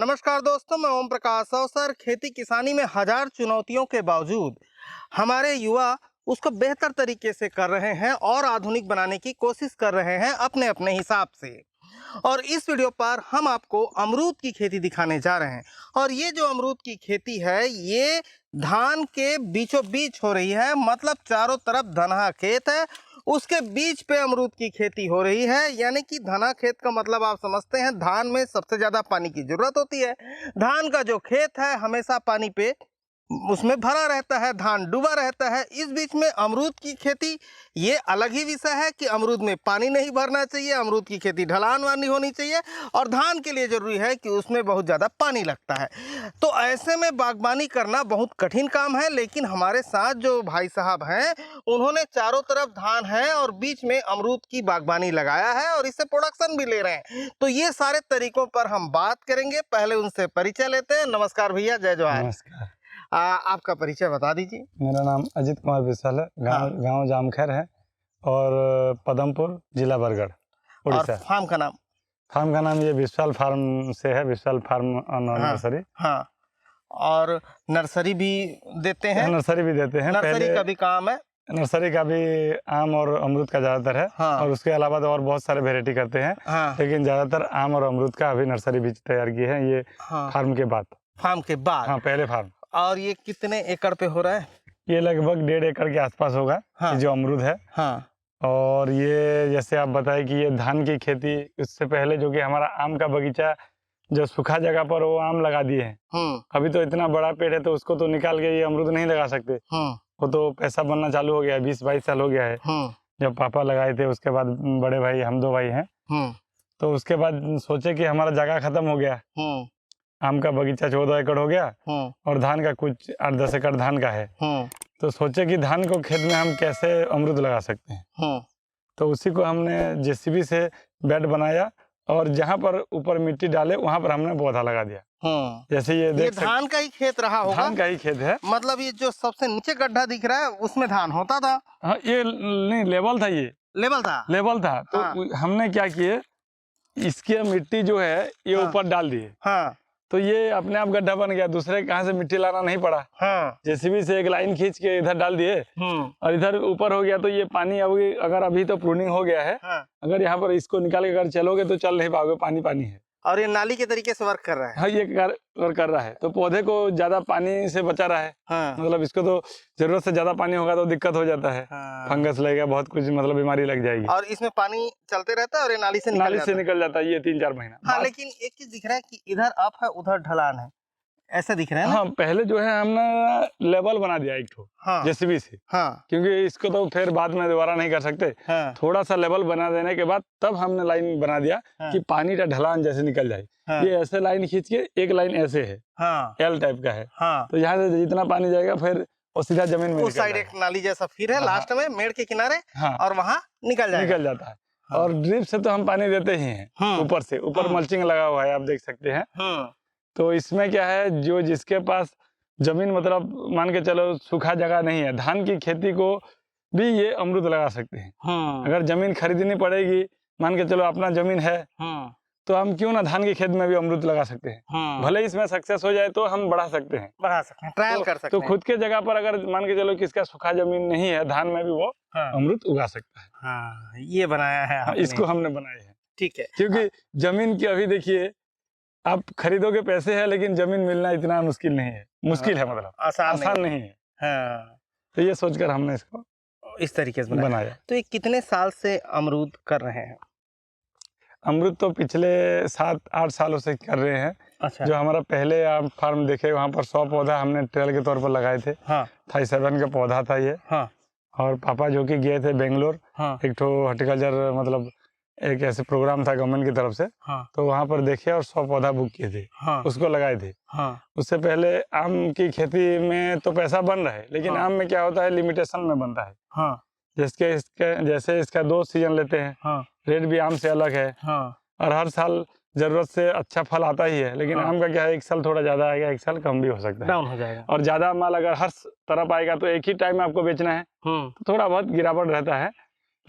नमस्कार दोस्तों, मैं ओम प्रकाश। अवसर खेती किसानी में हजार चुनौतियों के बावजूद हमारे युवा उसको बेहतर तरीके से कर रहे हैं और आधुनिक बनाने की कोशिश कर रहे हैं अपने अपने हिसाब से। और इस वीडियो पर हम आपको अमरूद की खेती दिखाने जा रहे हैं। और ये जो अमरूद की खेती है ये धान के बीचों बीच हो रही है, मतलब चारों तरफ धनहा खेत है, उसके बीच पे अमरूद की खेती हो रही है। यानी कि धना खेत का मतलब आप समझते हैं, धान में सबसे ज़्यादा पानी की ज़रूरत होती है। धान का जो खेत है हमेशा पानी पे उसमें भरा रहता है, धान डूबा रहता है। इस बीच में अमरूद की खेती ये अलग ही विषय है कि अमरूद में पानी नहीं भरना चाहिए, अमरूद की खेती ढलान वाली होनी चाहिए और धान के लिए ज़रूरी है कि उसमें बहुत ज़्यादा पानी लगता है। तो ऐसे में बागबानी करना बहुत कठिन काम है। लेकिन हमारे साथ जो भाई साहब हैं उन्होंने चारों तरफ धान है और बीच में अमरूद की बागबानी लगाया है और इससे प्रोडक्शन भी ले रहे हैं। तो ये सारे तरीकों पर हम बात करेंगे। पहले उनसे परिचय लेते हैं। नमस्कार भैया, जय जवाहर। नमस्कार। आपका परिचय बता दीजिए। मेरा नाम अजित कुमार विशाल है। गांव जामखेर है और पदमपुर, जिला बरगढ़, और उड़ीसा। फार्म का नाम? फार्म का नाम ये विशाल फार्म से है, विशाल फार्म नर्सरी। हाँ, और नर्सरी भी देते हैं? नर्सरी भी देते हैं। नर्सरी का भी काम है? नर्सरी का भी आम और अमरूद का ज़्यादातर है। हाँ। और उसके अलावा तो और बहुत सारे वेराइटी करते हैं। हाँ। लेकिन ज़्यादातर आम और अमरूद का अभी नर्सरी भी तैयार की है ये। हाँ। फार्म के बाद। फार्म के बाद? हाँ, पहले फार्म। और ये कितने एकड़ पे हो रहा है? ये लगभग 1.5 एकड़ के आसपास होगा। हाँ। ये जो अमरूद है। हाँ। और ये जैसे आप बताएं कि ये धान की खेती, उससे पहले जो कि हमारा आम का बगीचा जो सूखा जगह पर वो आम लगा दिए हैं। अभी तो इतना बड़ा पेड़ है तो उसको तो निकाल के ये अमरूद नहीं लगा सकते। वो तो पैसा बनना चालू हो गया है, 20-22 साल हो गया है जब पापा लगाए थे। उसके बाद बड़े भाई, हम 2 भाई हैं। तो उसके बाद सोचे कि हमारा जगह खत्म हो गया। आम का बगीचा 14 एकड़ हो गया और धान का कुछ 8-10 एकड़ धान का है। तो सोचे कि धान को खेत में हम कैसे अमरूद लगा सकते हैं। तो उसी को हमने जेसीबी से बेड बनाया और जहाँ पर ऊपर मिट्टी डाले वहाँ पर हमने पौधा लगा दिया। जैसे ये देख धान का ही खेत रहा होगा? धान का ही खेत है। मतलब ये जो सबसे नीचे गड्ढा दिख रहा है उसमें धान होता था? हाँ, ये नहीं, लेवल था। ये लेवल था? तो हमने क्या किए, इसकी मिट्टी जो है ये ऊपर डाल दिए। हाँ। तो ये अपने आप गड्ढा बन गया, दूसरे कहाँ से मिट्टी लाना नहीं पड़ा। हाँ। जेसीबी से एक लाइन खींच के इधर डाल दिए और इधर ऊपर हो गया। तो ये पानी अगर अभी तो प्रूनिंग हो गया है। हाँ। अगर यहाँ पर इसको निकाल के अगर चलोगे तो चल नहीं पाओगे, पानी है। और ये नाली के तरीके से वर्क कर रहा है? हाँ, ये वर्क कर रहा है। तो पौधे को ज्यादा पानी से बचा रहा है। हाँ। मतलब इसको तो जरूरत से ज्यादा पानी होगा तो दिक्कत हो जाता है। हाँ। फंगस लगेगा, बहुत कुछ मतलब बीमारी लग जाएगी। और इसमें पानी चलते रहता है और ये नाली से निकल जाता है ये 3-4 महीना। हाँ, लेकिन एक चीज दिख रहा है कि इधर अप है उधर ढलान है, ऐसा दिख रहा है ना? हाँ, पहले जो है हमने लेवल बना दिया एक ठो। हाँ। जेसीबी से। हाँ। क्योंकि इसको तो फिर बाद में दोबारा नहीं कर सकते। हाँ। थोड़ा सा लेवल बना देने के बाद तब हमने लाइन बना दिया। हाँ। कि पानी का ढलान जैसे निकल जाए। हाँ। ये ऐसे लाइन खींच के एक लाइन ऐसे है। हाँ। एल टाइप का है। हाँ। तो यहाँ से जितना पानी जाएगा फिर वो सीधा जमीन में उस साइड एक नाली जैसा फिर है। हाँ। लास्ट में मेड़ के किनारे। हाँ। और वहाँ निकल जाता है। हाँ। और ड्रिप से तो हम पानी देते ही हैं। ऊपर से ऊपर मल्चिंग लगा हुआ है, आप देख सकते हैं। तो इसमें क्या है, जो जिसके पास जमीन मतलब मान के चलो सूखा जगह नहीं है, धान की खेती को भी ये अमरूद लगा सकते हैं। अगर जमीन खरीदनी पड़ेगी, मान के चलो अपना जमीन है, तो हम क्यों ना धान के खेत में भी अमरूद लगा सकते हैं। भले इसमें सक्सेस हो जाए तो हम बढ़ा सकते हैं, ट्रायल कर सकते हैं। तो खुद के जगह पर अगर मान के चलो किसका सूखा जमीन नहीं है, धान में भी वो अमरूद उगा सकता है। हाँ, ये बनाया है इसको हमने बनाया है। ठीक है। क्योंकि जमीन की अभी देखिए, आप खरीदोगे पैसे है लेकिन जमीन मिलना इतना मुश्किल नहीं है। मुश्किल है, मतलब आसान नहीं है। हाँ। तो ये सोचकर हमने इसको इस तरीके से बनाया। तो ये कितने साल से अमरूद कर रहे हैं? अमरूद तो पिछले 7-8 सालों से कर रहे हैं। अच्छा। जो हमारा पहले आप फार्म देखे वहाँ पर 100 पौधा हमने ट्रेल के तौर पर लगाए थे। हाँ। 37 का पौधा था ये। हाँ। और पापा जो कि गए थे बेंगलोर। हाँ। एक तो हॉर्टिकल्चर मतलब एक ऐसे प्रोग्राम था गवर्नमेंट की तरफ से। हाँ। तो वहाँ पर देखे और 100 पौधा बुक किए थे। हाँ। उसको लगाए थे। हाँ। उससे पहले आम की खेती में तो पैसा बन रहा है, लेकिन आम में क्या होता है, लिमिटेशन में बनता है। हाँ। जैसे इसका 2 सीजन लेते हैं। हाँ। रेट भी आम से अलग है। हाँ। और हर साल जरूरत से अच्छा फल आता ही है, लेकिन आम का क्या है, एक साल थोड़ा ज्यादा आएगा, एक साल कम भी हो सकता है, डाउन हो जाएगा। और ज्यादा माल अगर हर तरफ आएगा तो एक ही टाइम में आपको बेचना है, तो थोड़ा बहुत गिरावट रहता है।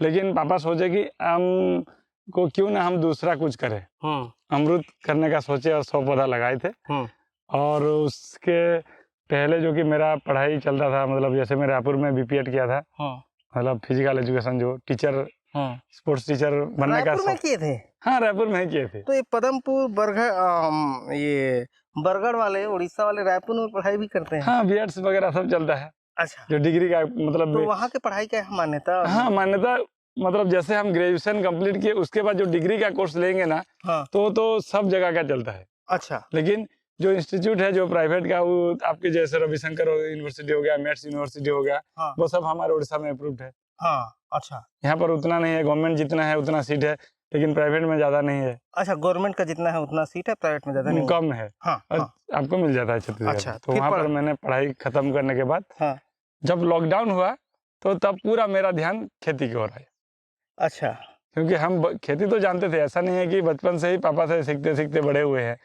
लेकिन पापा सोचे कि आम को क्यों ना हम दूसरा कुछ करें। अमरूद करने का सोचे और 100 पौधा लगाए थे। और उसके पहले जो कि मेरा पढ़ाई चलता था, मतलब जैसे मैं रायपुर में बीपीएड किया था, मतलब फिजिकल एजुकेशन, जो टीचर, स्पोर्ट्स टीचर बनने का में किए थे। हाँ, रायपुर में ही किए थे। तो ये पदमपुर, बरगढ़, ये बरगढ़ वाले, उड़ीसा वाले रायपुर में पढ़ाई भी करते हैं। हाँ, बीएड्स वगैरह सब चलता है। अच्छा, जो डिग्री का मतलब, तो वहाँ के पढ़ाई का मान्यता? हाँ, मान्यता मतलब जैसे हम ग्रेजुएशन कंप्लीट किए उसके बाद जो डिग्री का कोर्स लेंगे ना, तो सब जगह का चलता है। अच्छा, लेकिन जो इंस्टीट्यूट है जो प्राइवेट का, वो आपके जैसे रविशंकर यूनिवर्सिटी हो गया, मेट्स यूनिवर्सिटी हो गया, वो सब हमारे उड़ीसा में अप्रूव्ड है। अच्छा, यहाँ पर उतना नहीं है, गवर्नमेंट जितना है उतना सीट है, लेकिन प्राइवेट में ज्यादा नहीं है। अच्छा, गवर्नमेंट का जितना है उतना सीट है, प्राइवेट में ज्यादा नहीं, कम है। आपको मिल जाता है छत्तीसगढ़। अच्छा, तो वहाँ पर मैंने पढ़ाई खत्म करने के बाद जब लॉकडाउन हुआ तो तब पूरा मेरा ध्यान खेती की ओर आया। अच्छा, क्योंकि हम खेती तो जानते थे, ऐसा नहीं है कि बचपन से ही पापा से सीखते सीखते बड़े हुए हैं।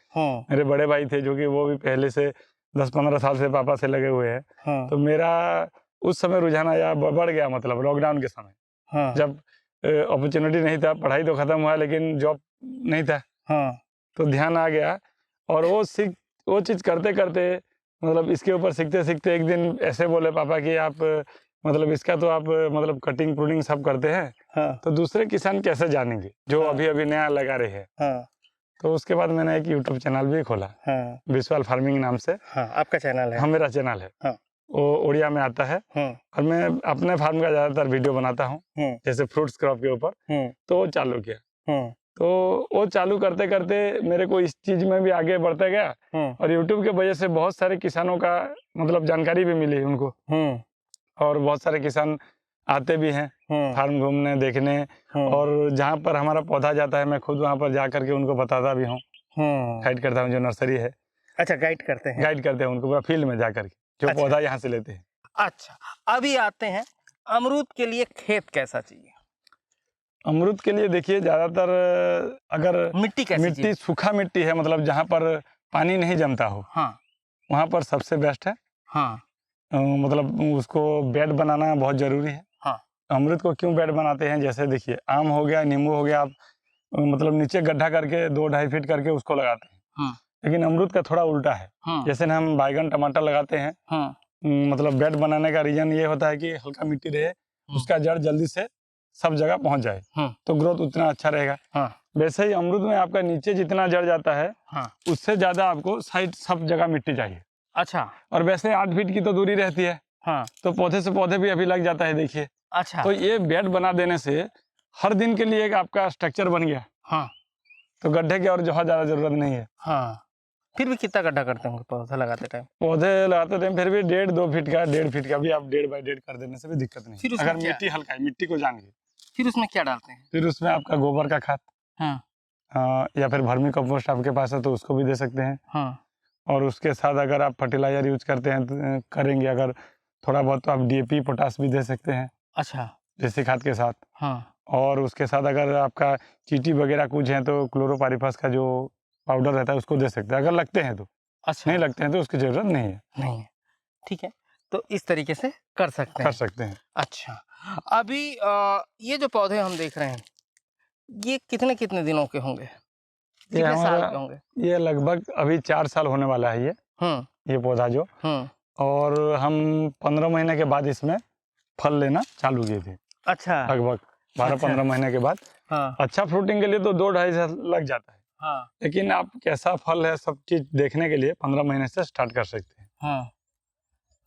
मेरे बड़े भाई थे जो कि वो भी पहले से 10-15 साल से पापा से लगे हुए हैं। तो मेरा उस समय रुझान आया, बढ़ गया, मतलब लॉकडाउन के समय जब अपॉर्चुनिटी नहीं था, पढ़ाई तो खत्म हुआ लेकिन जॉब नहीं था, तो ध्यान आ गया। और वो चीज़ करते करते, मतलब इसके ऊपर सीखते सीखते एक दिन ऐसे बोले पापा कि आप मतलब इसका तो आप मतलब कटिंग प्रूनिंग सब करते हैं, तो दूसरे किसान कैसे जानेंगे जो अभी अभी नया लगा रहे हैं। तो उसके बाद मैंने एक यूट्यूब चैनल भी खोला, विश्वाल फार्मिंग नाम से। आपका चैनल है? हाँ, मेरा चैनल है। वो उड़िया में आता है। और मैं अपने फार्म का ज्यादातर वीडियो बनाता हूँ, जैसे फ्रूट्स क्रॉप के ऊपर। तो वो चालू किया, तो वो चालू करते करते मेरे को इस चीज में भी आगे बढ़ते गया। और यूट्यूब के वजह से बहुत सारे किसानों का मतलब जानकारी भी मिली उनको। और बहुत सारे किसान आते भी हैं फार्म घूमने, देखने। और जहाँ पर हमारा पौधा जाता है मैं खुद वहाँ पर जा करके उनको बताता भी हूँ, गाइड करता हूँ, जो नर्सरी है। अच्छा, गाइड करते हैं उनको पूरा फील्ड में जा करके, जो पौधा यहाँ से लेते हैं। अच्छा, अभी आते हैं अमरूद के लिए कैसा चाहिए? अमरूद के लिए देखिए, ज्यादातर अगर मिट्टी सूखा मिट्टी है, मतलब जहाँ पर पानी नहीं जमता हो, वहाँ पर सबसे बेस्ट है। मतलब उसको बेड बनाना बहुत जरूरी है। अमरूद को क्यों बेड बनाते हैं, जैसे देखिए आम हो गया, नींबू हो गया, आप मतलब नीचे गड्ढा करके 2-2.5 फीट करके उसको लगाते हैं। लेकिन अमरूद का थोड़ा उल्टा है। जैसे ना हम बैगन टमाटर लगाते हैं, मतलब बेड बनाने का रीजन ये होता है कि हल्का मिट्टी रहे, उसका जड़ जल्दी से सब जगह पहुंच जाए, तो ग्रोथ उतना अच्छा रहेगा। वैसे ही अमरूद में आपका नीचे जितना जड़ जाता है, उससे ज्यादा आपको साइड सब जगह मिट्टी चाहिए। अच्छा, और वैसे 8 फीट की तो दूरी रहती है, तो पौधे से पौधे भी अभी लग जाता है, देखिए। अच्छा, तो ये बेड बना देने से हर दिन के लिए एक आपका स्ट्रक्चर बन गया। तो गड्ढे की और बहुत ज्यादा जरूरत नहीं है। फिर भी कितना गड्ढा करते होंगे पौधा लगाते टाइम? फिर भी 1.5-2 फीट का, 1.5 फीट का भी आप 1.5 बाई 1.5 कर देने से भी दिक्कत नहीं। अगर मिट्टी हल्का है, मिट्टी को जान के फिर उसमें क्या डालते हैं? फिर उसमें आपका गोबर का खाद, या फिर वर्मी कंपोस्ट आपके पास है तो उसको भी दे सकते हैं। और उसके साथ अगर आप फर्टिलाइजर यूज करते हैं, करेंगे अगर थोड़ा बहुत, तो आप डीएपी पोटास भी दे सकते हैं। अच्छा, देसी खाद के साथ। और उसके साथ अगर आपका चींटी वगैरह कुछ है तो क्लोरोपाइरिफास का जो पाउडर रहता है उसको दे सकते हैं, अगर लगते हैं तो। अच्छा, नहीं लगते हैं तो उसकी जरूरत नहीं है। ठीक है, तो इस तरीके से कर सकते हैं। अच्छा, अभी ये जो पौधे हम देख रहे हैं, ये कितने दिनों के होंगे, कितने साल के होंगे? ये लगभग अभी 4 साल होने वाला है ये पौधा जो। और हम 15 महीने के बाद इसमें फल लेना चालू किए थे। अच्छा, लगभग 12-15 महीने के बाद। अच्छा फ्रूटिंग के लिए तो 2-2.5 साल लग जाता है। लेकिन आप कैसा फल है सब चीज देखने के लिए 15 महीने से स्टार्ट कर सकते हैं।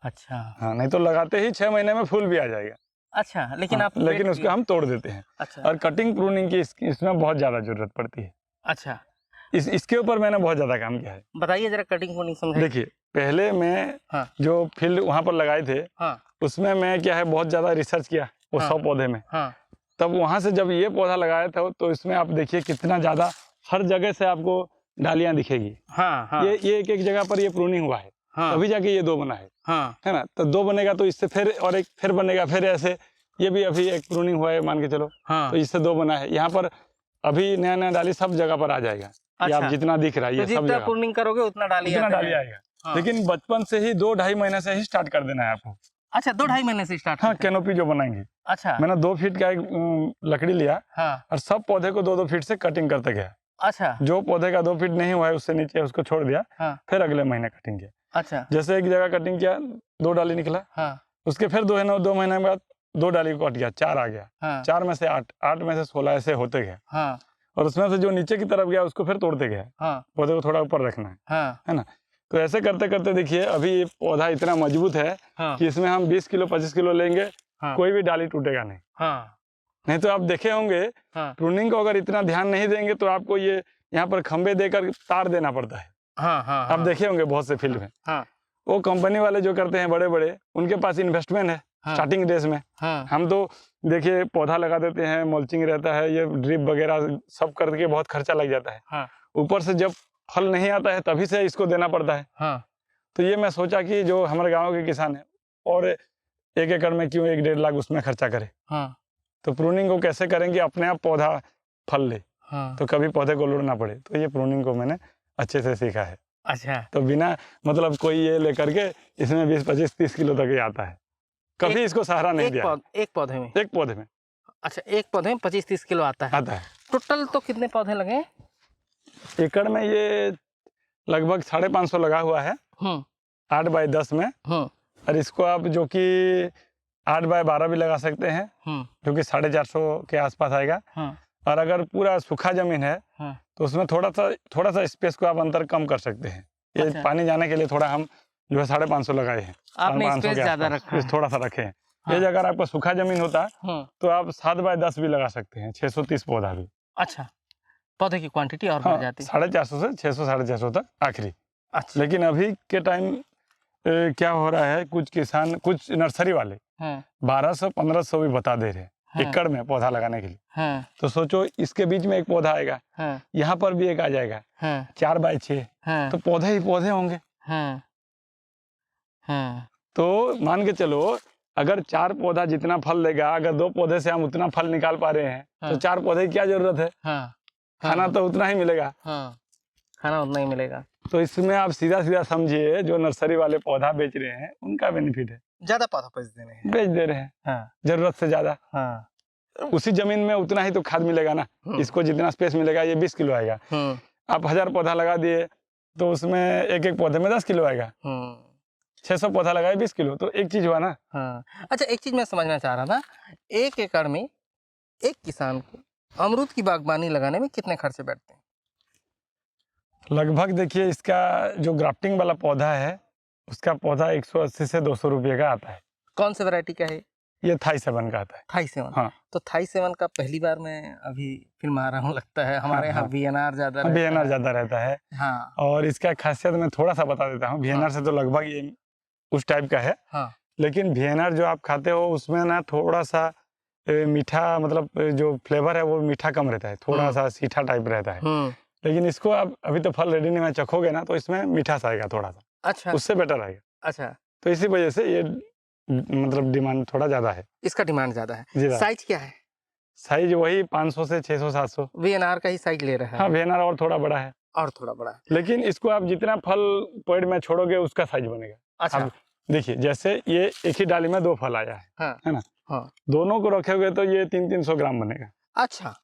अच्छा, नहीं तो लगाते ही 6 महीने में फूल भी आ जाएगा। अच्छा, लेकिन उसको हम तोड़ देते हैं। अच्छा, और कटिंग प्रूनिंग की इसमें बहुत ज्यादा जरूरत पड़ती है। अच्छा, इसके ऊपर मैंने बहुत ज्यादा काम किया है। बताइए जरा, कटिंग प्रूनिंग समझाइए। देखिए, पहले मैं जो फील्ड वहाँ पर लगाए थे, उसमें मैं क्या है बहुत ज्यादा रिसर्च किया वो 100 पौधे में। तब वहां से जब ये पौधा लगाया था तो इसमें आप देखिए कितना ज्यादा हर जगह से आपको डालियां दिखेगी। ये एक जगह पर ये प्रूनिंग हुआ है, तभी जाके ये 2 बना है ना। तो 2 बनेगा तो इससे फिर और एक फिर बनेगा, फिर ऐसे ये भी अभी एक प्रूनिंग हुआ है मान के चलो। तो इससे 2 बना है। यहाँ पर अभी नया डाली सब जगह पर आ जाएगा। अच्छा, आप जितना दिख रहा है ये सब जगह प्रूनिंग करोगे उतना डाली आएगा। लेकिन बचपन से ही 2-2.5 महीने से ही स्टार्ट कर देना है आपको। अच्छा, 2-2.5 महीने से स्टार्ट हाँ, करते हैं। कैनोपी जो बनाएंगे। अच्छा। मैंने 2 फीट का एक लकड़ी लिया हाँ। और सब पौधे को 2-2 फीट से कटिंग करते गया। अच्छा। जो पौधे का 2 फीट नहीं हुआ है उससे नीचे उसको छोड़ दिया। हाँ। फिर अगले महीने कटिंग किया। अच्छा। जैसे एक जगह कटिंग किया, 2 डाली निकला। हाँ। उसके फिर 2 महीने बाद 2 डाली कट गया, 4 आ गया। हाँ। 4 में से 8, 8 में से 16 ऐसे होते गए। हाँ। और उसमें से जो नीचे की तरफ गया उसको फिर तोड़ते गए। हाँ। पौधे को थोड़ा ऊपर रखना हाँ। है ना। तो ऐसे करते करते देखिए अभी ये पौधा इतना मजबूत है हाँ। कि इसमें हम 20 किलो 25 किलो लेंगे, हाँ। कोई भी डाली टूटेगा नहीं। हाँ। नहीं तो आप देखे होंगे हाँ। प्रूनिंग को अगर इतना ध्यान नहीं देंगे तो आपको ये यहाँ पर खंबे देकर तार देना पड़ता है। हाँ। हाँ। आप देखे होंगे बहुत से फील्ड में। हाँ। वो कंपनी वाले जो करते हैं बड़े बड़े, उनके पास इन्वेस्टमेंट है स्टार्टिंग डेज में। हाँ। हम तो देखिए पौधा लगा देते हैं, मल्चिंग रहता है, ये ड्रिप वगैरह सब करके बहुत खर्चा लग जाता है। हाँ। ऊपर से जब फल नहीं आता है तभी से इसको देना पड़ता है। हाँ। तो ये मैं सोचा कि जो हमारे गांव के किसान हैं और 1 एकड़ में क्यों 1-1.5 लाख उसमें खर्चा करें। हाँ। तो प्रूनिंग को कैसे करेंगे, अपने आप पौधा फल ले, हाँ। तो कभी पौधे को लुढ़ना पड़े। तो ये प्रूनिंग को मैंने अच्छे से सीखा है। अच्छा। तो बिना मतलब कोई ये लेकर के इसमें 20 25 30 किलो तक ही आता है। कभी इसको सहारा नहीं दिया। एक पौधे में? एक पौधे में। अच्छा, एक पौधे में 25-30 किलो आता है। टोटल तो कितने पौधे लगे? एकड़ में ये लगभग 550 लगा हुआ है 8 बाय 10 में। और इसको आप जो कि 8 बाय 12 भी लगा सकते हैं, जो कि 450 के आसपास आएगा। और अगर पूरा सूखा जमीन है तो उसमें थोड़ा सा स्पेस को आप अंतर कम कर सकते हैं। ये अच्छा। पानी जाने के लिए थोड़ा हम जो है 550 लगाए हैं। आपने 550 स्पेस के ज्यादा आसपास रखा है। थोड़ा सा रखे हैं। ये जगह अगर आपका सूखा जमीन होता तो आप 7 बाय 10 भी लगा सकते हैं, 630 पौधा भी। अच्छा, पौधे की क्वांटिटी और बढ़ जाती है। 450 से 600 450 तक आखिरी। अच्छा। लेकिन अभी के टाइम क्या हो रहा है, कुछ किसान, कुछ नर्सरी वाले 1200-1500 भी बता दे रहे हैं एकड़ में पौधा लगाने के लिए। तो सोचो इसके बीच में एक पौधा आएगा, यहाँ पर भी एक आ जाएगा, 4 बाय 6, तो पौधे ही पौधे होंगे। तो मान के चलो अगर 4 पौधा जितना फल देगा, अगर 2 पौधे से हम उतना फल निकाल पा रहे हैं तो 4 पौधे की क्या जरूरत है। खाना तो उतना ही मिलेगा। खाना उतना ही मिलेगा। तो इसमें आप सीधा सीधा समझिए जो नर्सरी वाले पौधा बेच रहे हैं उनका बेनिफिट है। ज्यादा पौधा बेच दे रहे हैं जरूरत से ज्यादा। उसी जमीन में उतना ही तो खाद मिलेगा ना। इसको जितना स्पेस मिलेगा, ये 20 किलो आएगा। आप 1000 पौधा लगा दिए तो उसमें एक एक पौधे में 10 किलो आएगा। 600 पौधा लगाए 20 किलो, तो एक चीज हुआ ना। अच्छा, एक चीज मैं समझना चाह रहा था, 1 एकड़ में एक किसान को अमरूद की बागबानी लगाने में कितने खर्चे बैठते हैं? लगभग देखिए इसका जो ग्राफ्टिंग वाला पौधा है उसका पौधा 180 से 200 रुपये का आता है। कौन से वैरायटी का है? ये थाई 7 का आता है। थाई 7। हाँ। तो थाई 7 का पहली बार मैं अभी फिल्म आ रहा हूँ, लगता है हमारे यहाँ VNR ज्यादा रहता है। हाँ। और इसका खासियत मैं थोड़ा सा बता देता हूँ। VNR से तो लगभग ये उस टाइप का है। लेकिन VNR जो आप खाते हो उसमें ना थोड़ा सा मीठा, मतलब जो फ्लेवर है वो मीठा कम रहता है, थोड़ा सा सीठा टाइप रहता है। लेकिन इसको आप अभी तो फल रेडी नहीं, में चखोगे ना तो इसमें मीठास आएगा थोड़ा सा। अच्छा। उससे बेटर आएगा। अच्छा। तो इसी वजह से ये मतलब डिमांड थोड़ा ज्यादा है। इसका डिमांड ज्यादा है। साइज क्या है? साइज वही 500 से 600 700 VNR का ही साइज ले रहा है। हाँ, VNR और थोड़ा बड़ा है। लेकिन इसको आप जितना फल पेड़ में छोड़ोगे उसका साइज बनेगा। अच्छा। देखिए जैसे ये एक ही डाली में 2 फल आया है, है ना। दोनों को रखोगे तो ये 300-300 ग्राम बनेगा। अच्छा।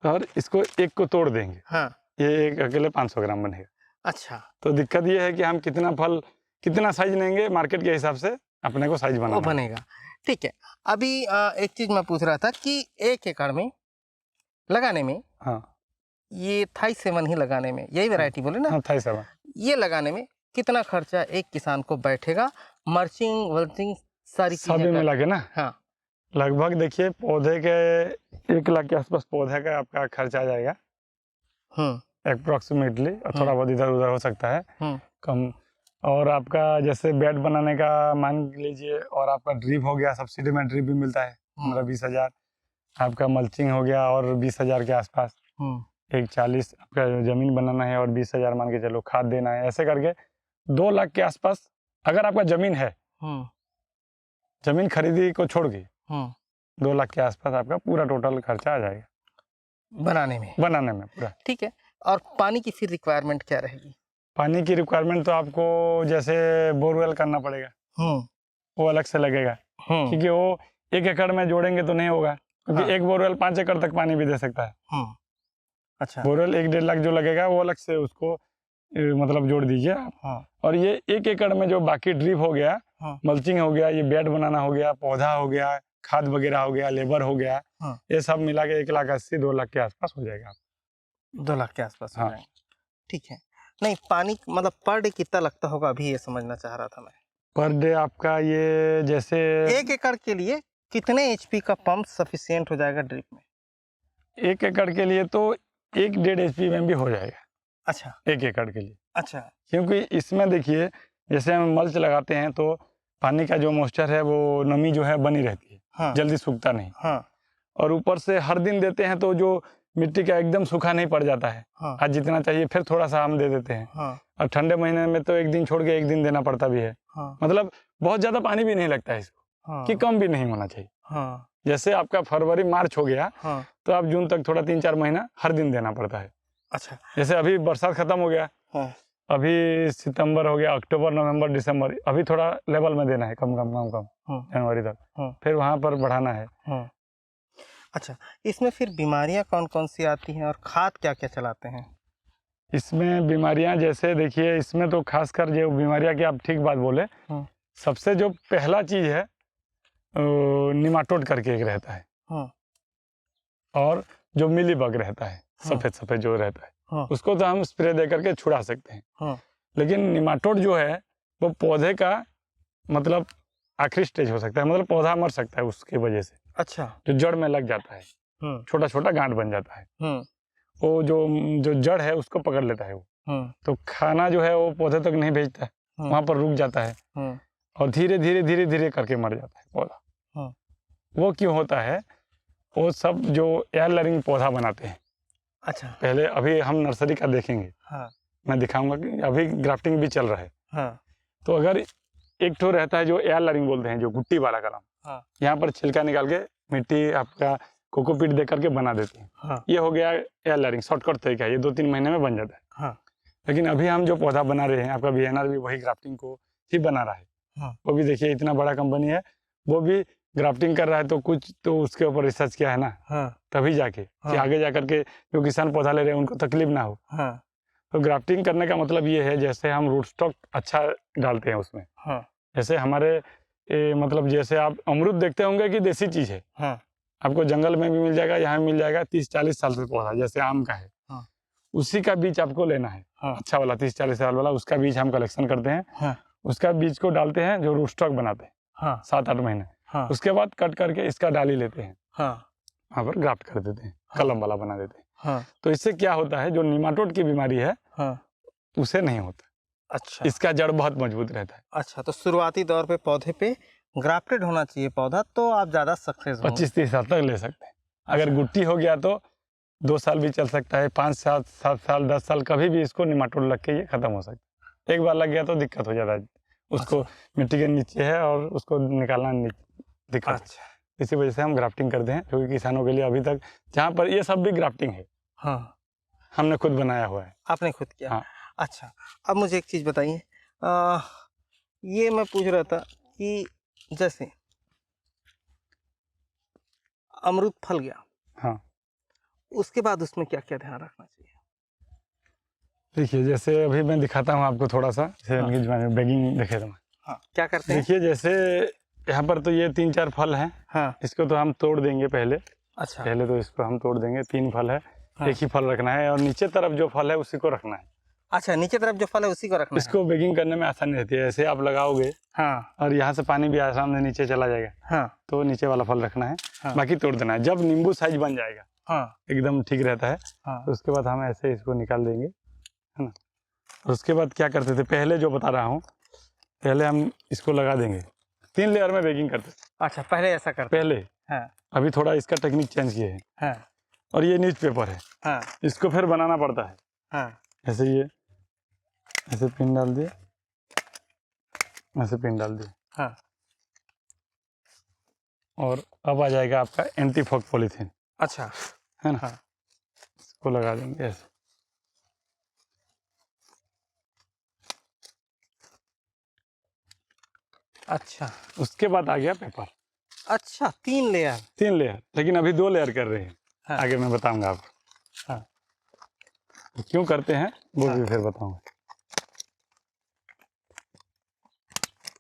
और इसको एक को तोड़ देंगे, ये एक अकेले 500 ग्राम बनेगा। अच्छा। तो दिक्कत ये है कि हम कितना फल कितना साइज लेंगे, मार्केट के हिसाब से अपने को साइज बनेगा। ठीक है। अभी एक चीज मैं पूछ रहा था कि 1 एकड़ में लगाने में, ये थाई 7 ही लगाने में, यही वैरायटी बोले ना। थाई 7 ये लगाने में कितना खर्चा एक किसान को बैठेगा? मर्चिंग वर्चिंग सारी चीजें मिला के ना। लगभग देखिए पौधे के 1 लाख के आसपास पौधे का आपका खर्चा आ जाएगा अप्रोक्सीमेटली। और थोड़ा बहुत इधर उधर हो सकता है कम। और आपका जैसे बेड बनाने का मान लीजिए, और आपका ड्रिप हो गया, सब्सिडी में ड्रिप भी मिलता है 15-20 हज़ार। आपका मल्चिंग हो गया और 20 हज़ार के आसपास। एक 40 आपका जमीन बनाना है और 20 हज़ार मान के चलो खाद देना है, ऐसे करके 2 लाख के आसपास अगर आपका जमीन है। जमीन खरीदी को छोड़ के 2 लाख के आसपास आपका पूरा टोटल खर्चा आ जाएगा बनाने में पूरा। ठीक है। और पानी की फिर रिक्वायरमेंट क्या रहेगी? पानी की रिक्वायरमेंट तो आपको जैसे बोरवेल करना पड़ेगा। वो अलग से लगेगा, क्योंकि वो 1 एकड़ में जोड़ेंगे तो नहीं होगा, क्योंकि हाँ। एक बोरवेल 5 एकड़ तक पानी भी दे सकता है। अच्छा। बोरवेल 1-1.5 लाख जो लगेगा वो अलग से उसको मतलब जोड़ दीजिए आप। हाँ। और ये 1 एकड़ में जो बाकी ड्रिप हो गया, हाँ। मल्चिंग हो गया, ये बेड बनाना हो गया, पौधा हो गया, खाद वगैरह हो गया, लेबर हो गया, हाँ। ये सब मिला के 1,80,000 2 लाख के आसपास हो जाएगा। 2 लाख के आसपास हो हाँ। जाएंगे। ठीक है। नहीं, पानी मतलब पर डे कितना लगता होगा, अभी ये समझना चाह रहा था मैं। पर डे आपका ये जैसे 1 एकड़ के लिए कितने HP का पंप सफिशियंट हो जाएगा ड्रिप में? 1 एकड़ के लिए तो 1-1.5 HP में भी हो जाएगा। अच्छा। 1 एकड़ के लिए, अच्छा। क्योंकि इसमें देखिए जैसे हम मल्च लगाते हैं तो पानी का जो मॉइस्चर है वो नमी जो है बनी रहती है। हाँ। जल्दी सूखता नहीं। हाँ। और ऊपर से हर दिन देते हैं तो जो मिट्टी का एकदम सूखा नहीं पड़ जाता है। हाँ। आज जितना चाहिए फिर थोड़ा सा हम दे देते हैं। हाँ। और ठंडे महीने में तो 1 दिन छोड़ के 1 दिन देना पड़ता भी है। हाँ। मतलब बहुत ज़्यादा पानी भी नहीं लगता है इसको। हाँ। कि कम भी नहीं होना चाहिए। हाँ। जैसे आपका फरवरी मार्च हो गया, हाँ। तो आप जून तक थोड़ा 3-4 महीना हर दिन देना पड़ता है। अच्छा। जैसे अभी बरसात खत्म हो गया, हाँ। अभी सितंबर हो गया, अक्टूबर, नवंबर, दिसंबर, अभी थोड़ा लेवल में देना है, कम जनवरी तक। फिर वहाँ पर बढ़ाना है। अच्छा, इसमें फिर बीमारियां कौन कौन सी आती हैं और खाद क्या क्या चलाते हैं? इसमें बीमारियां जैसे देखिए, इसमें तो खासकर जो बीमारियां की आप ठीक बात बोले, सबसे जो पहला चीज है निमाटोड करके एक रहता है। और जो मिलीबग रहता है, सफेद सफेद जो रहता है, उसको तो हम स्प्रे दे करके छुड़ा सकते हैं। लेकिन निमाटोड जो है वो पौधे का मतलब आखिरी स्टेज हो सकता है, मतलब पौधा मर सकता है उसकी वजह से। अच्छा। जो जड़ में लग जाता है, छोटा छोटा गांठ बन जाता है, वो जो जड़ है उसको पकड़ लेता है वो। तो खाना जो है वो पौधे तक नहीं भेजता है, वहां पर रुक जाता है और धीरे धीरे धीरे धीरे करके मर जाता है पौधा। वो क्यों होता है? वो सब जो एयर लरिंग पौधा बनाते हैं। अच्छा। पहले अभी हम नर्सरी का देखेंगे। मैं दिखाऊंगा कि अभी ग्राफ्टिंग भी चल रहा है। तो अगर एक ठो रहता है जो एयर लरिंग बोलते हैं, जो गुट्टी वाला कलम, यहाँ पर छिलका निकाल के मिट्टी आपका कोकोपीट दे करके बना देते हैं। ये हो गया एयर लरिंग, शॉर्टकट तरीका है, ये 2-3 महीने में बन जाता है। लेकिन अभी हम जो पौधा बना रहे हैं, आपका VNR भी वही ग्राफ्टिंग को ही बना रहा है। वो भी देखिए इतना बड़ा कंपनी है, वो भी ग्राफ्टिंग कर रहा है, तो कुछ तो उसके ऊपर रिसर्च किया है ना, तभी जाके कि आगे जा करके जो किसान पौधा ले रहे हैं उनको तकलीफ ना हो। तो ग्राफ्टिंग करने का मतलब ये है, जैसे हम रूट स्टॉक अच्छा डालते हैं उसमें। जैसे हमारे मतलब जैसे आप अमरूद देखते होंगे कि देसी चीज है, आपको जंगल में भी मिल जाएगा, यहाँ मिल जाएगा। 30-40 साल से पौधा जैसे आम का है, उसी का बीज आपको लेना है। अच्छा वाला 30-40 साल वाला, उसका बीज हम कलेक्शन करते हैं। उसका बीज को डालते हैं, जो रूट स्टॉक बनाते हैं 7-8 महीने। उसके बाद कट करके इसका डाली लेते हैं, वहाँ पर ग्राफ्ट कर देते हैं, कलम वाला बना देते हैं। तो इससे क्या होता है, जो निमाटोड की बीमारी है उसे नहीं होता। अच्छा। इसका जड़ बहुत मजबूत रहता है। अच्छा, तो शुरुआती दौर पे पौधे पे ग्राफ्टेड होना चाहिए पौधा, तो आप ज़्यादा सक्सेस होंगे। 25-30 साल तक ले सकते हैं। अगर गुट्टी हो गया तो 2 साल भी चल सकता है, 5-7 साल 10 साल, कभी भी इसको निमाटोड लग के ये खत्म हो सकता है। एक बार लग गया तो दिक्कत हो जाता है, उसको मिट्टी के नीचे है और उसको निकालना दिक्कत। अच्छा। इसी वजह से हम ग्राफ्टिंग करते हैं, जो कि किसानों के लिए अभी तक जहाँ पर ये सब भी ग्राफ्टिंग है, हमने खुद बनाया हुआ है। आपने खुद किया? अच्छा, अब मुझे एक चीज़ बताइए, ये मैं पूछ रहा था कि जैसे अमरूद फल गया, उसके बाद उसमें क्या क्या ध्यान रखना चाहिए? देखिए, जैसे अभी मैं दिखाता हूँ आपको थोड़ा सा, बैगिंग देखे तो क्या करते हैं? देखिए, जैसे यहाँ पर तो ये 3-4 फल हैं। इसको तो हम तोड़ देंगे पहले। अच्छा। पहले तो इसको हम तोड़ देंगे, 3 फल है, एक ही फल रखना है, और नीचे तरफ जो फल है उसी को रखना है। अच्छा, नीचे तरफ जो फल है उसी को रखना है। इसको बैगिंग करने में आसानी रहती है। ऐसे आप लगाओगे और यहाँ से पानी भी आराम से नीचे चला जाएगा, तो नीचे वाला फल रखना है, बाकी तोड़ देना है। जब नींबू साइज बन जाएगा, एकदम ठीक रहता है, तो उसके बाद हम ऐसे इसको निकाल देंगे, है ना। उसके बाद क्या करते थे, पहले जो बता रहा हूँ, पहले हम इसको लगा देंगे, 3 लेयर में बैगिंग करते थे। अच्छा, पहले ऐसा करते पहले। अभी थोड़ा इसका टेक्निक चेंज किए हैं। और ये न्यूज़पेपर है, इसको फिर बनाना पड़ता है। ऐसे ये ऐसे पिन डाल दिए, ऐसे पिन डाल दिए, और अब आ जाएगा आपका एंटी फॉग पॉलीथीन। अच्छा, है ना। इसको लगा देंगे ऐसे। अच्छा उसके बाद आ गया पेपर। अच्छा, 3 लेयर। 3 लेयर, लेकिन अभी 2 लेयर कर रहे हैं। हाँ। आगे मैं बताऊंगा आपको। हाँ। तो क्यों करते हैं वो हाँ। भी फिर बताऊंगा।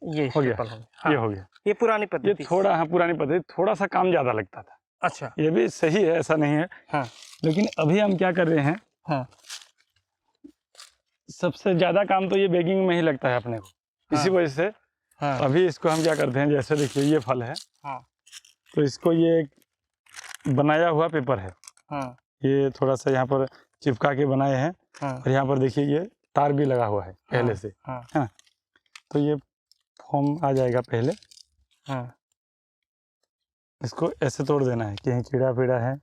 ये हो गया, स्टेपल हो गया। हाँ। ये हो गया। ये पुरानी ये पद्धति। थोड़ा, हाँ पुरानी पद्धति, थोड़ा सा काम ज़्यादा लगता था। अच्छा। ये भी सही है, ऐसा नहीं है। हाँ। लेकिन अभी हम क्या कर रहे हैं, हाँ। सबसे ज़्यादा काम तो ये बेगिंग में ही लगता है अपने को। हाँ। इसी वजह से हाँ। अभी इसको हम क्या करते हैं, जैसे देखिए ये फल है, हाँ। तो इसको ये बनाया हुआ पेपर है। हाँ। ये थोड़ा सा यहाँ पर चिपका के बनाए हैं। हाँ। और यहाँ पर देखिए ये तार भी लगा हुआ है पहले से। हाँ। हाँ, तो ये फॉर्म आ जाएगा पहले। हाँ। इसको ऐसे तोड़ देना है, कहीं कीड़ा पीड़ा है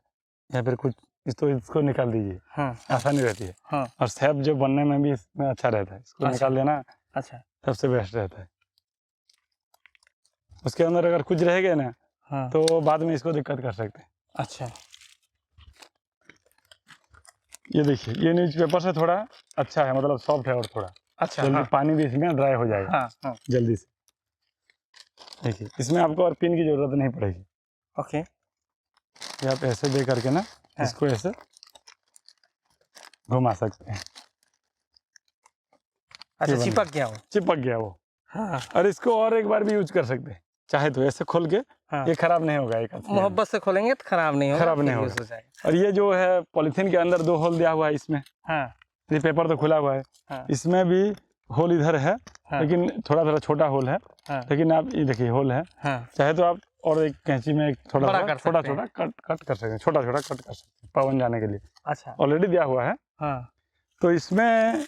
या फिर कुछ, इसको निकाल दीजिए। हाँ। आसानी रहती है। हाँ। और शेप जो बनने में भी इसमें अच्छा रहता है, इसको अच्छा। निकाल देना अच्छा। सबसे बेस्ट रहता है। उसके अंदर अगर कुछ रह गया ना, हाँ। तो बाद में इसको दिक्कत कर सकते हैं। अच्छा। ये देखिए, ये न्यूज़पेपर से थोड़ा अच्छा है, मतलब सॉफ्ट है और थोड़ा अच्छा। जल्दी हाँ। पानी भी इसमें ड्राई हो जाएगा। हाँ। हाँ। जल्दी से। देखिए, इसमें आपको और पिन की ज़रूरत नहीं पड़ेगी। ओके। ये आप ऐसे दे करके ना, हाँ। इसको ऐसे घुमा सकते हैं। अच्छा, चिपक गया वो। चिपक गया वो। हाँ। और इसको और एक बार भी यूज कर सकते हैं, चाहे तो ऐसे खोल के। हाँ। ये खराब नहीं होगा, एक मोहब्बत से खोलेंगे तो खराब नहीं होगा। खराब नहीं फिर होगा। यूज हो जाएगा। और ये जो है पॉलीथीन के अंदर 2 होल दिया हुआ है इसमें। हाँ। ये पेपर तो खुला हुआ है। हाँ। इसमें भी होल इधर है। हाँ। लेकिन थोड़ा छोटा होल है। हाँ। लेकिन आप ये देखिए होल है। हाँ। चाहे तो आप और एक कैंची में एक बड़ा थोड़ा कर छोटा सकते हैं। कट कर सकते हैं, छोटा कट कर सकते हैं पवन जाने के लिए। अच्छा। ऑलरेडी दिया हुआ है। हाँ। तो इसमें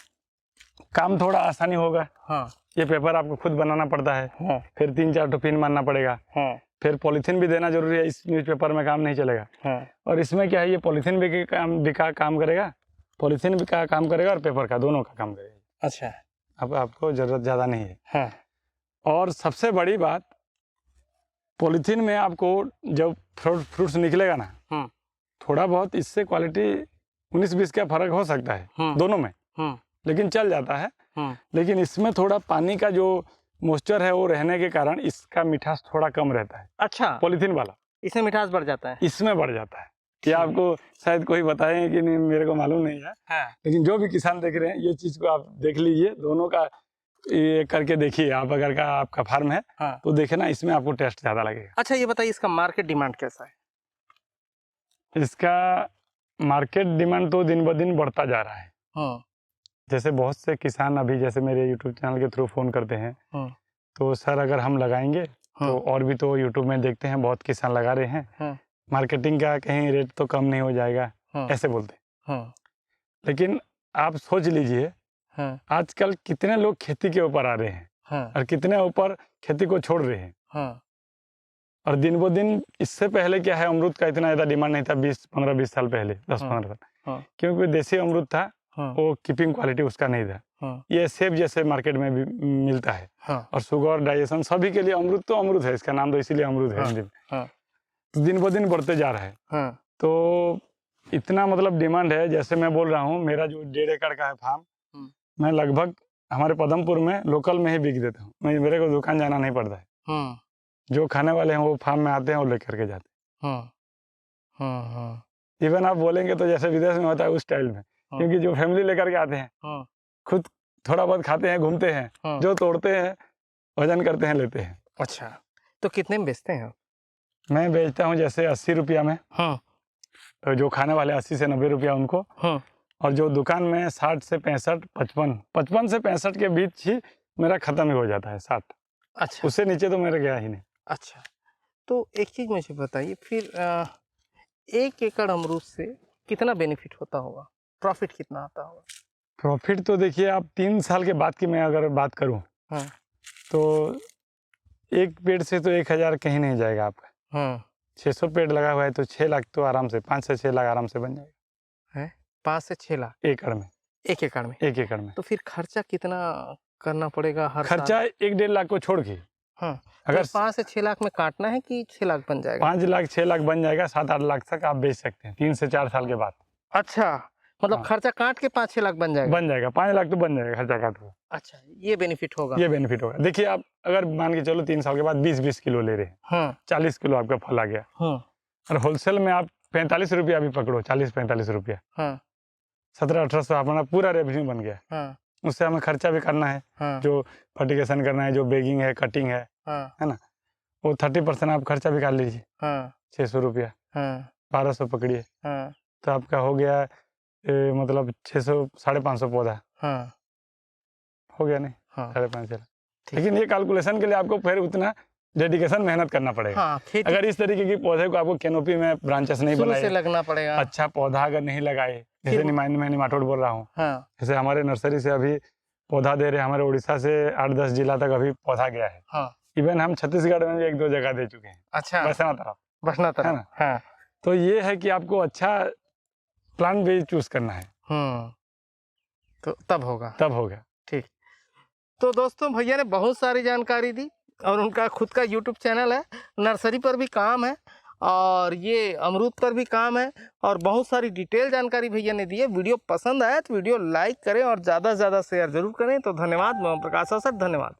काम थोड़ा आसानी होगा। हाँ। ये पेपर आपको खुद बनाना पड़ता है। हाँ। फिर 3-4 तो पिन मारना पड़ेगा। हाँ। फिर पॉलीथीन भी देना जरूरी है, इस न्यूज़पेपर में काम नहीं चलेगा। हाँ। और इसमें क्या है, ये पॉलीथीन भी काम करेगा, पॉलीथीन भी का काम करेगा और पेपर का, दोनों का काम करेगा। अच्छा। अब आपको ज़रूरत ज़्यादा नहीं है। हाँ। और सबसे बड़ी बात, पॉलीथीन में आपको जब फ्रूट्स निकलेगा ना, थोड़ा बहुत इससे क्वालिटी 19-20 का फर्क हो सकता है दोनों में, लेकिन चल जाता है। लेकिन इसमें थोड़ा पानी का जो मॉइस्चर है वो रहने के कारण इसका मिठास थोड़ा कम रहता है। अच्छा, पॉलीथीन वाला इसमें मिठास बढ़ जाता है। इसमें बढ़ जाता है। ये आपको शायद कोई बताए कि नहीं, मेरे को मालूम नहीं है। हाँ। लेकिन जो भी किसान देख रहे हैं, ये चीज़ को आप देख लीजिए, दोनों का ये करके देखिए। आप अगर आपका फार्म है तो देखना, इसमें आपको टेस्ट ज़्यादा लगेगा। अच्छा, ये बताइए इसका मार्केट डिमांड कैसा है? इसका मार्केट डिमांड तो दिन ब दिन बढ़ता जा रहा है। जैसे बहुत से किसान अभी जैसे मेरे यूट्यूब चैनल के थ्रू फ़ोन करते हैं, तो सर अगर हम लगाएंगे तो, और भी तो यूट्यूब में देखते हैं बहुत किसान लगा रहे हैं, मार्केटिंग का कहीं रेट तो कम नहीं हो जाएगा, ऐसे बोलते हैं। लेकिन आप सोच लीजिए, आजकल कितने लोग खेती के ऊपर आ रहे हैं और कितने ऊपर खेती को छोड़ रहे हैं। और दिन ब दिन, इससे पहले क्या है, अमरूद का इतना ज़्यादा डिमांड नहीं था 15-20 साल पहले, 10-15 साल, क्योंकि देसी अमरूद था, वो कीपिंग क्वालिटी उसका नहीं था। ये सेब जैसे मार्केट में भी मिलता है। और शुगर, डाइजेशन सभी के लिए अमरूद तो अमरूद है, इसका नाम तो इसीलिए अमरूद है हिंदी में। तो दिन ब दिन बढ़ते जा रहा है। तो इतना मतलब डिमांड है, जैसे मैं बोल रहा हूँ, मेरा जो 1.5 एकड़ का है फार्म, मैं लगभग हमारे पदमपुर में लोकल में ही बिक देता हूँ। मेरे को दुकान जाना नहीं पड़ता है। जो खाने वाले हैं वो फार्म में आते हैं और लेकर के जाते हैं। इवन आप बोलेंगे तो जैसे विदेश में होता है उस स्टाइल में, क्योंकि जो फैमिली लेकर के आते हैं, खुद थोड़ा बहुत खाते हैं, घूमते हैं, जो तोड़ते हैं, वजन करते हैं, लेते हैं। अच्छा, तो कितने में बेचते हैं? मैं बेचता हूँ जैसे 80 रुपया में। तो जो खाने वाले 80 से 90 रुपया उनको। और जो दुकान में 60 से 65, 55 से 65 के बीच ही मेरा खत्म ही हो जाता है, 60। अच्छा, उससे नीचे तो मेरा गया ही नहीं। अच्छा, तो एक चीज़ मुझे बताइए फिर, 1 एकड़ अमरूद से कितना बेनिफिट होता होगा, प्रॉफिट कितना आता होगा? प्रॉफिट तो देखिए, आप 3 साल के बाद की मैं अगर बात करूं, तो एक पेड़ से तो 1000 कहीं नहीं जाएगा आपका। 600 पेड़ लगा हुआ है तो 6 लाख तो आराम से, 5 से 6 लाख आराम से बन जाएगा। है 5 से 6 लाख एकड़ में? 1 एकड़ में। 1 एकड़ में। तो फिर खर्चा कितना करना पड़ेगा हर खर्चा? 1-1.5 लाख को छोड़ के। अगर 5 से 6 लाख में काटना है कि 6 लाख बन जाएगा? 5 लाख 6 लाख बन जाएगा, 7-8 लाख तक आप बेच सकते हैं 3 से 4 साल के बाद। अच्छा, मतलब हाँ। खर्चा काट के 5-6 लाख बन जाएगा। बन जाएगा, 5 लाख तो बन जाएगा खर्चा काट के। अच्छा, ये बेनिफिट होगा। ये बेनिफिट होगा। देखिए आप अगर मान के चलो 3 साल के बाद 20-20 किलो ले रहे हैं, हाँ 40 किलो आपका फल आ गया, हाँ और होलसेल में आप 45 रुपया भी पकड़ो, 40-45 रुपया, हाँ 1700-1800 अपना पूरा रेवेन्यू बन गया। हाँ उससे हमें खर्चा भी करना है, हाँ जो फर्टिगेशन करना है, जो बेगिंग है, कटिंग है हाँ ना, वो 30% आप खर्चा भी कर लीजिए, हाँ 600 रुपया, हाँ 1200 पकड़िए, हाँ तो आपका हो गया मतलब 600-550 पौधा हाँ हो गया, नहीं हाँ 550। ठीक। लेकिन ये कैलकुलेशन के लिए आपको फिर उतना डेडिकेशन मेहनत करना पड़ेगा। हाँ खेती अगर इस तरीके की पौधे को आपको कैनोपी में ब्रांचेस नहीं शुरू से बनाए, लगना पड़ेगा। अच्छा पौधा अगर नहीं लगाए, जैसे मैं निमाटोड बोल रहा हूँ, हाँ जैसे हमारे नर्सरी से अभी पौधा दे रहे हैं, हमारे उड़ीसा से 8-10 जिला तक अभी पौधा गया है। हाँ इवन हम छत्तीसगढ़ में भी 1-2 जगह दे चुके हैं, अच्छा वैसा तरफ, बसना है तरह ना। हाँ तो ये है कि आपको अच्छा प्लांट भी चूज करना है, तो तब होगा। तब होगा। ठीक। तो दोस्तों भैया ने बहुत सारी जानकारी दी और उनका खुद का YouTube चैनल है, नर्सरी पर भी काम है और ये अमरूद पर भी काम है और बहुत सारी डिटेल जानकारी भैया ने दी है। वीडियो पसंद आया तो वीडियो लाइक करें और ज़्यादा से ज़्यादा शेयर जरूर करें। तो धन्यवाद, मैं ओम प्रकाश सर, धन्यवाद।